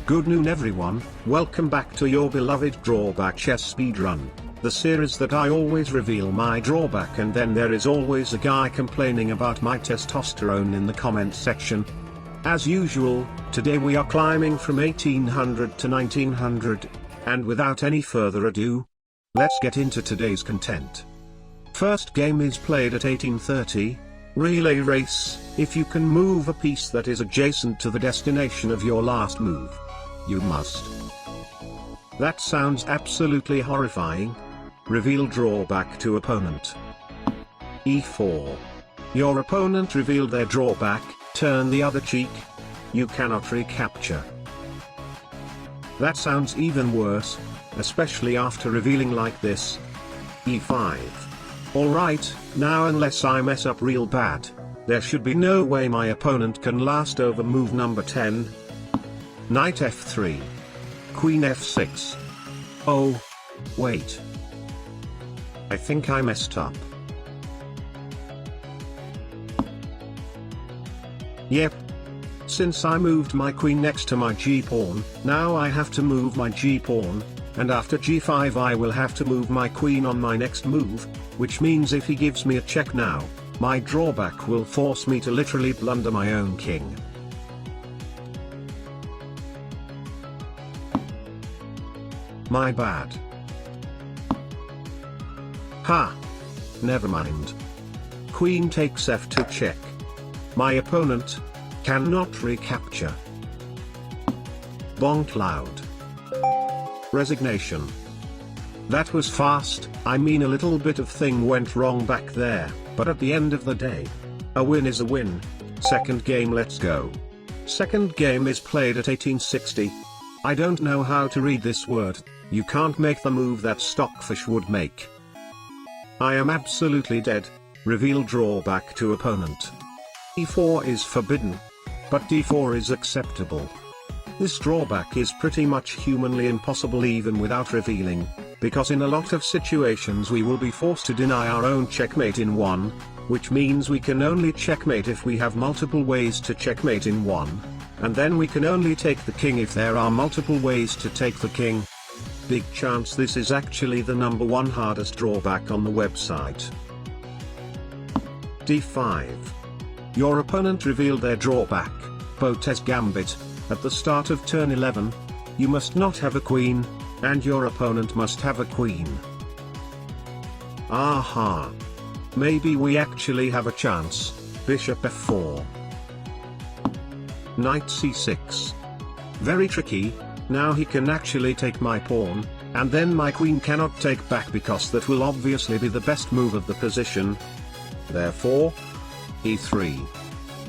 Good noon everyone, welcome back to your beloved Drawback Chess Speedrun, the series that I always reveal my drawback and then there is always a guy complaining about my testosterone in the comment section. As usual, today we are climbing from 1800 to 1900, and without any further ado, let's get into today's content. First game is played at 1830, relay race. If you can move a piece that is adjacent to the destination of your last move, you must. That sounds absolutely horrifying. Reveal drawback to opponent. E4. Your opponent revealed their drawback, turn the other cheek. You cannot recapture. That sounds even worse, especially after revealing like this. E5. Alright, now unless I mess up real bad, there should be no way my opponent can last over move number 10. Knight f3. Queen f6. Oh, wait. I think I messed up. Yep. Since I moved my queen next to my g-pawn, now I have to move my g-pawn, and after g5 I will have to move my queen on my next move, which means if he gives me a check now, my drawback will force me to literally blunder my own king. My bad. Ha! Never mind. Queen takes f2 check. My opponent cannot recapture. Bonk loud. Resignation. That was fast. I mean, a little bit of thing went wrong back there, but at the end of the day, a win is a win. Second game, let's go. Second game is played at 1860. I don't know how to read this word. You can't make the move that Stockfish would make. I am absolutely dead. Reveal drawback to opponent. E4 is forbidden, but D4 is acceptable. This drawback is pretty much humanly impossible even without revealing, because in a lot of situations we will be forced to deny our own checkmate in one, which means we can only checkmate if we have multiple ways to checkmate in one, and then we can only take the king if there are multiple ways to take the king. Big chance this is actually the #1 hardest drawback on the website. D5. Your opponent revealed their drawback, Botes Gambit. At the start of turn 11, you must not have a queen, and your opponent must have a queen. Aha! Maybe we actually have a chance. Bishop f4. Knight c6. Very tricky. Now he can actually take my pawn, and then my queen cannot take back because that will obviously be the best move of the position. Therefore, e3.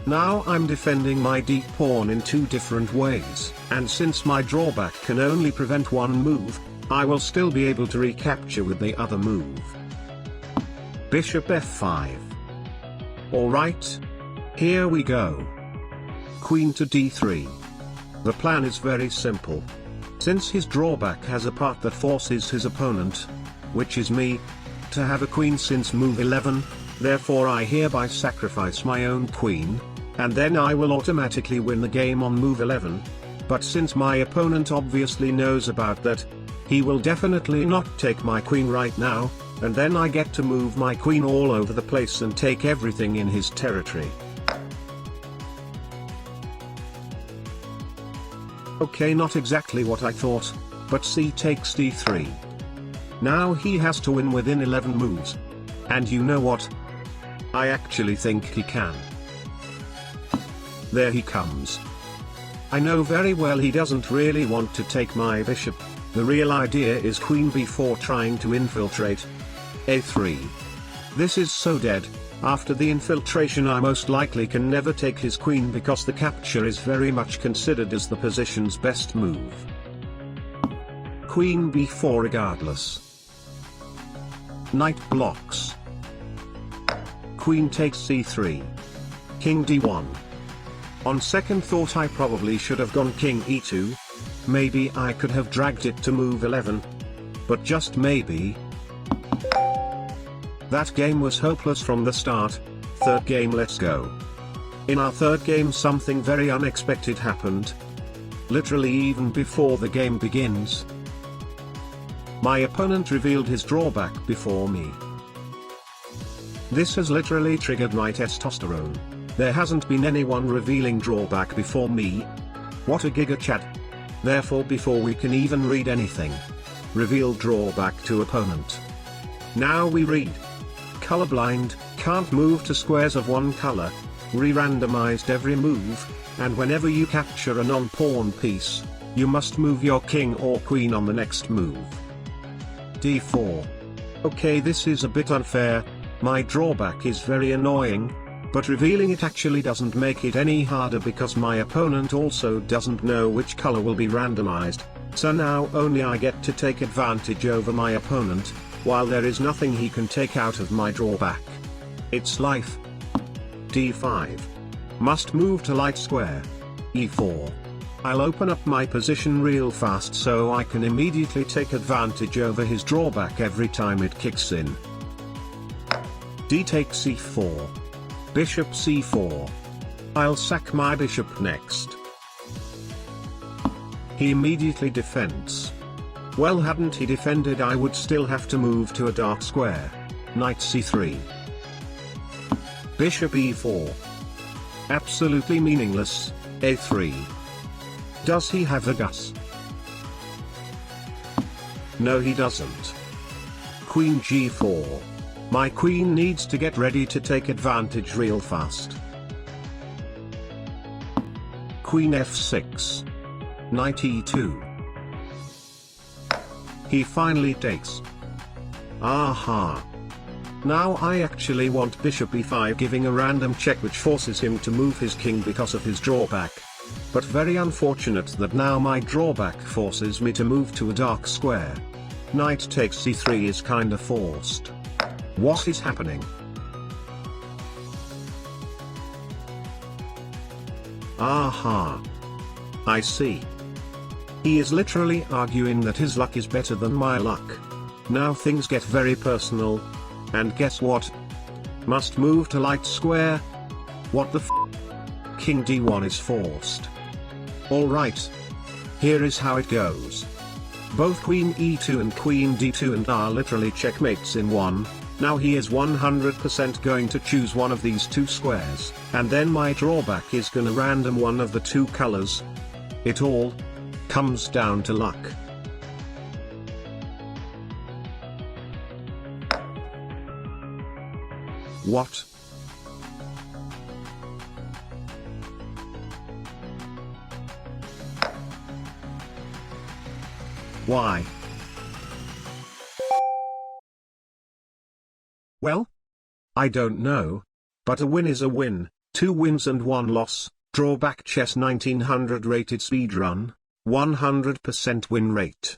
Now I'm defending my deep pawn in two different ways, and since my drawback can only prevent one move, I will still be able to recapture with the other move. Bishop f5. Alright. Here we go. Queen to d3. The plan is very simple. Since his drawback has a part that forces his opponent, which is me, to have a queen since move 11, therefore I hereby sacrifice my own queen, and then I will automatically win the game on move 11. But since my opponent obviously knows about that, he will definitely not take my queen right now, and then I get to move my queen all over the place and take everything in his territory. Okay, not exactly what I thought, but c takes d3. Now he has to win within 11 moves. And you know what? I actually think he can. There he comes. I know very well he doesn't really want to take my bishop. The real idea is queen b4 trying to infiltrate. a3. This is so dead. After the infiltration I most likely can never take his queen because the capture is very much considered as the position's best move. Queen b4 regardless. Knight blocks. Queen takes c3. King d1. On second thought I probably should have gone king e2. Maybe I could have dragged it to move 11. But just maybe. That game was hopeless from the start. Third game, let's go. In our third game something very unexpected happened. literally even before the game begins. My opponent revealed his drawback before me. This has literally triggered my testosterone. There hasn't been anyone revealing drawback before me. What a Gigachad. Therefore, before we can even read anything, reveal drawback to opponent. Now we read. Colorblind, can't move to squares of one color, re-randomized every move, and whenever you capture a non-pawn piece, you must move your king or queen on the next move. D4. Okay, this is a bit unfair. My drawback is very annoying, but revealing it actually doesn't make it any harder because my opponent also doesn't know which color will be randomized, so now only I get to take advantage over my opponent, while there is nothing he can take out of my drawback. It's life. D5. Must move to light square. E4. I'll open up my position real fast so I can immediately take advantage over his drawback every time it kicks in. D takes E4. Bishop C4. I'll sack my bishop next. He immediately defends. Well, hadn't he defended, I would still have to move to a dark square. Knight C3. Bishop E4. Absolutely meaningless. A3. Does he have the guts? No, he doesn't. Queen G4. My queen needs to get ready to take advantage real fast. Queen F6. Knight E2. He finally takes. Aha. Now I actually want bishop E5, giving a random check which forces him to move his king because of his drawback. But very unfortunate that now my drawback forces me to move to a dark square. Knight takes C3 is kinda forced. What is happening? Aha. I see. He is literally arguing that his luck is better than my luck. Now things get very personal. And guess what? Must move to light square? What the f? King D1 is forced. Alright. Here is how it goes. Both Queen E2 and Queen D2 and are literally checkmates in one. Now he is 100% going to choose one of these two squares, and then my drawback is gonna random one of the two colors. It all comes down to luck. What? Why? Well, I don't know. But a win is a win, 2 wins and 1 loss, drawback chess 1900 rated speedrun, 100% win rate.